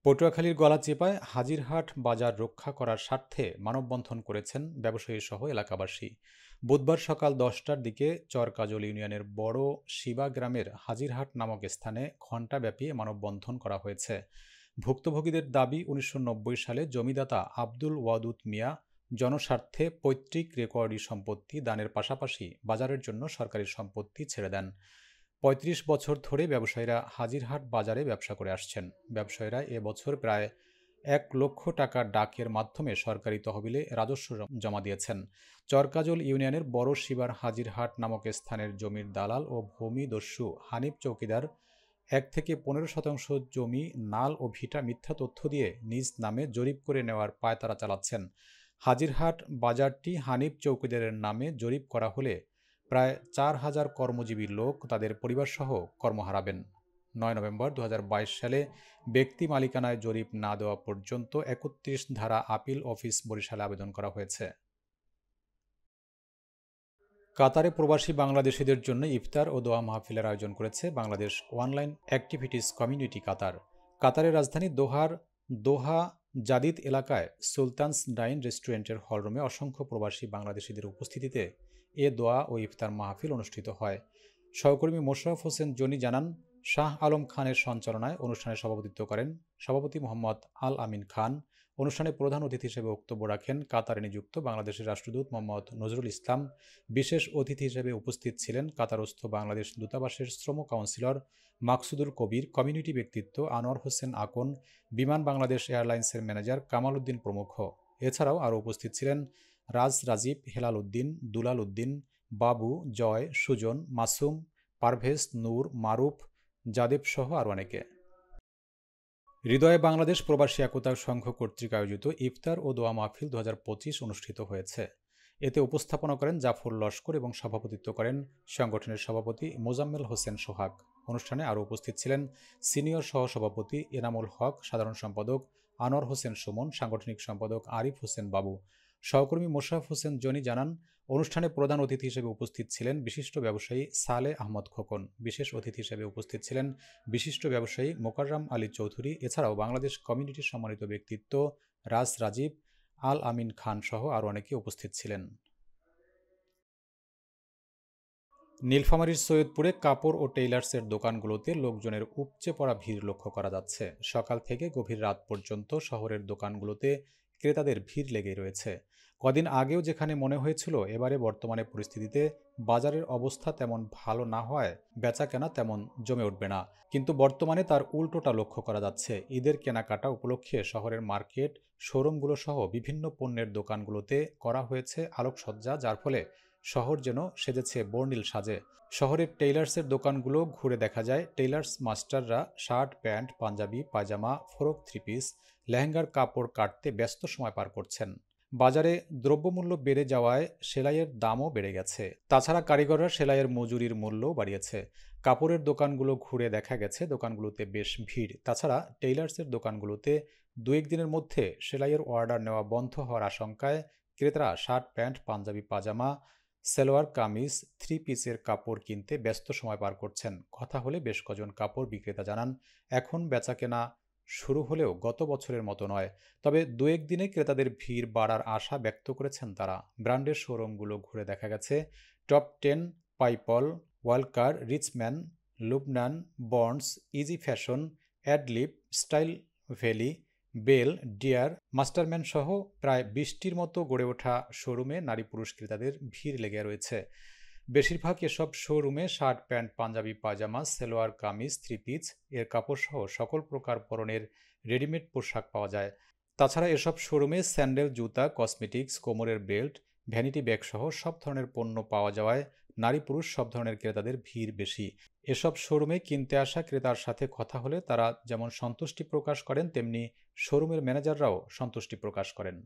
পটুয়াখালীর গলাচিপায় হাজিরহাট বাজার রক্ষা করার স্বার্থে মানববন্ধন করেছেন ব্যবসায়ীসহ এলাকাবাসী। বুধবার সকাল ১০টার দিকে চরকাজল ইউনিয়নের বড় শিবা গ্রামের হাজিরহাট নামক স্থানে ঘণ্টাব্যাপী মানববন্ধন করা হয়েছে। ভুক্তভোগীদের দাবি ১৯৯০ সালে জমিদাতা আব্দুল ওয়াদুদ মিয়া জনস্বার্থে পৈতৃক রেকর্ডি সম্পত্তি দানের পাশাপাশি বাজারের জন্য সরকারি সম্পত্তি ছেড়ে দেন। ৩৫ বছর ধরে ব্যবসায়ীরা হাজিরহাট বাজারে ব্যবসা করে আসছেন। ব্যবসায়ীরা এ বছর প্রায় ১ লক্ষ টাকা ডাকের মাধ্যমে সরকারি তহবিলে রাজস্ব জমা দিয়েছেন। চরকাজল ইউনিয়নের বড় শিবার হাজিরহাট নামক স্থানের জমির দালাল ও ভূমিদস্যু হানিফ চৌকিদার ১ থেকে ১৫% জমি নাল ও ভিটা মিথ্যা তথ্য দিয়ে নিজ নামে জরিপ করে নেওয়ার পায়তারা চালাচ্ছেন। হাজিরহাট বাজারটি হানিফ চৌকিদারের নামে জরিপ করা হলে প্রায় ৪,০০০ কর্মজীবী লোক তাদের পরিবারসহ কর্ম হারাবেন। ৯ নভেম্বর ২০২২ সালে ব্যক্তি মালিকানায় জরিপ না দেওয়া পর্যন্ত ৩১ ধারা আপিল অফিস বরিশালে আবেদন করা হয়েছে। কাতারে প্রবাসী বাংলাদেশিদের জন্য ইফতার ও দোয়া মাহফিলের আয়োজন করেছে বাংলাদেশ অনলাইন অ্যাক্টিভিটিস কমিউনিটি কাতার। কাতারের রাজধানী দোহার দোহা জাদিদ এলাকায় সুলতানস ডাইন রেস্টুরেন্টের হলরুমে অসংখ্য প্রবাসী বাংলাদেশিদের উপস্থিতিতে এ দোয়া ও ইফতার মাহফিল অনুষ্ঠিত হয়। সহকর্মী মোশাররফ হোসেন জনি জানান, শাহ আলম খানের সঞ্চালনায় অনুষ্ঠানে সভাপতিত্ব করেন সভাপতি মোহাম্মদ আল আমিন খান। অনুষ্ঠানে প্রধান অতিথি হিসেবে বক্তব্য রাখেন কাতারে নিযুক্ত বাংলাদেশের রাষ্ট্রদূত মোহাম্মদ নজরুল ইসলাম। বিশেষ অতিথি হিসেবে উপস্থিত ছিলেন কাতারস্থ বাংলাদেশ দূতাবাসের শ্রম কাউন্সিলর মাকসুদুল কবির, কমিউনিটি ব্যক্তিত্ব আনোয়ার হোসেন আকন, বিমান বাংলাদেশ এয়ারলাইন্সের ম্যানেজার কামাল উদ্দিন প্রমুখ। এছাড়াও আরও উপস্থিত ছিলেন রাজীব, হেলাল উদ্দিন, দুলাল উদ্দিন, বাবু, জয়, সুজন, মাসুম, পারভেজ, নূর, মারুফ, যাদেব সহ আরও অনেকে। হৃদয়ে বাংলাদেশ প্রবাসী একতা সংঘ কর্তৃক আয়োজিত ইফতার ও দোয়া মাহফিল ২০২৫ অনুষ্ঠিত হয়েছে। এতে উপস্থাপনা করেন জাফর লস্কর এবং সভাপতিত্ব করেন সংগঠনের সভাপতি মোজাম্মেল হোসেন সোহাগ। অনুষ্ঠানে আরও উপস্থিত ছিলেন সিনিয়র সহসভাপতি এনামুল হক, সাধারণ সম্পাদক আনোয়ার হোসেন সুমন, সাংগঠনিক সম্পাদক আরিফ হোসেন বাবু। সহকর্মী মোশাররফ হোসেন জনি জানান, অনুষ্ঠানে প্রধান অতিথি হিসেবে উপস্থিত ছিলেন বিশিষ্ট ব্যবসায়ী সালেহ আহমদ খোকন। বিশেষ অতিথি হিসেবে উপস্থিত ছিলেন বিশিষ্ট ব্যবসায়ী মোকাররম আলী চৌধুরী। এছাড়াও বাংলাদেশ কমিউনিটির সম্মানিত ব্যক্তিত্ব রাজীব, আল আমিন খান সহ আরও অনেকে উপস্থিত ছিলেন। নীলফামারীর সৈয়দপুরে কাপড় ও টেইলার্সের দোকানগুলোতে লোকজনের উপচে পড়া ভিড় লক্ষ্য করা যাচ্ছে। সকাল থেকে গভীর রাত পর্যন্ত শহরের দোকানগুলোতে ক্রেতাদের ভিড় লেগেই রয়েছে। কদিন আগেও যেখানে মনে হয়েছিল এবারে বর্তমানে পরিস্থিতিতে বাজারের অবস্থা তেমন ভালো না হওয়ায় বেচাকেনা তেমন জমে উঠবে না, কিন্তু বর্তমানে তার উল্টোটা লক্ষ্য করা যাচ্ছে। ঈদের কেনাকাটা উপলক্ষে শহরের মার্কেট, শোরুমগুলো সহ বিভিন্ন পণ্যের দোকানগুলোতে করা হয়েছে আলোকসজ্জা, যার ফলে শহর যেন সেজেছে বর্ণিল সাজে। শহরের টেইলার্সের দোকানগুলো ঘুরে দেখা যায় টেইলার্স মাস্টাররা শার্ট, প্যান্ট, পাঞ্জাবি, পায়জামা, ফ্রক, থ্রি পিস, লেহেঙ্গার কাপড় কাটতে ব্যস্ত সময় পার করছেন। বাজারে দ্রব্যমূল্য বেড়ে যাওয়ায় সেলাইয়ের দামও বেড়ে গেছে। তাছাড়া কারিগররা সেলাইয়ের মজুরির মূল্যও বাড়িয়েছে। কাপড়ের দোকানগুলো ঘুরে দেখা গেছে দোকানগুলোতে বেশ ভিড়। তাছাড়া টেইলার্সের দোকানগুলোতে ২-১ দিনের মধ্যে সেলাইয়ের অর্ডার নেওয়া বন্ধ হওয়ার আশঙ্কায় ক্রেতারা শার্ট, প্যান্ট, পাঞ্জাবি, পাজামা, সালোয়ার কামিজ, থ্রি পিসের কাপড় কিনতে ব্যস্ত সময় পার করছেন। কথা হলে বেশ কজন কাপড় বিক্রেতা জানান, এখন বেচাকেনা শুরু হলেও গত বছরের মতো নয়। তবে ২-১ দিনে ক্রেতাদের ভিড় বাড়ার আশা ব্যক্ত করেছেন তারা। ব্র্যান্ডের শোরুমগুলো ঘুরে দেখা গেছে টপ 10, পাইপল, Walker, Richman, Lubnan, Bonds, Easy Fashion, Adlib, Style Valley, Bell, Dear, Masterman সহ প্রায় ২০টির মতো গড়ে ওঠা শোরুমে নারী পুরুষ ক্রেতাদের ভিড় লেগে রয়েছে। বেশিরভাগ এসব শোরুমে শার্ট, প্যান্ট, পাঞ্জাবি, পায়জামা, সালোয়ার কামিজ, থ্রি পিস এর কাপড়সহ সকল প্রকার পরনের রেডিমেড পোশাক পাওয়া যায়। তাছাড়া এসব শোরুমে স্যান্ডেল, জুতা, কসমেটিক্স, কোমরের বেল্ট, ভ্যানিটি ব্যাগ সহ সব ধরনের পণ্য পাওয়া যাওয়ায় নারী পুরুষ সব ধরনের ক্রেতাদের ভিড় বেশি। এসব শোরুমে কিনতে আসা ক্রেতার সাথে কথা হলে তারা যেমন সন্তুষ্টি প্রকাশ করেন, তেমনি শোরুমের ম্যানেজাররাও সন্তুষ্টি প্রকাশ করেন।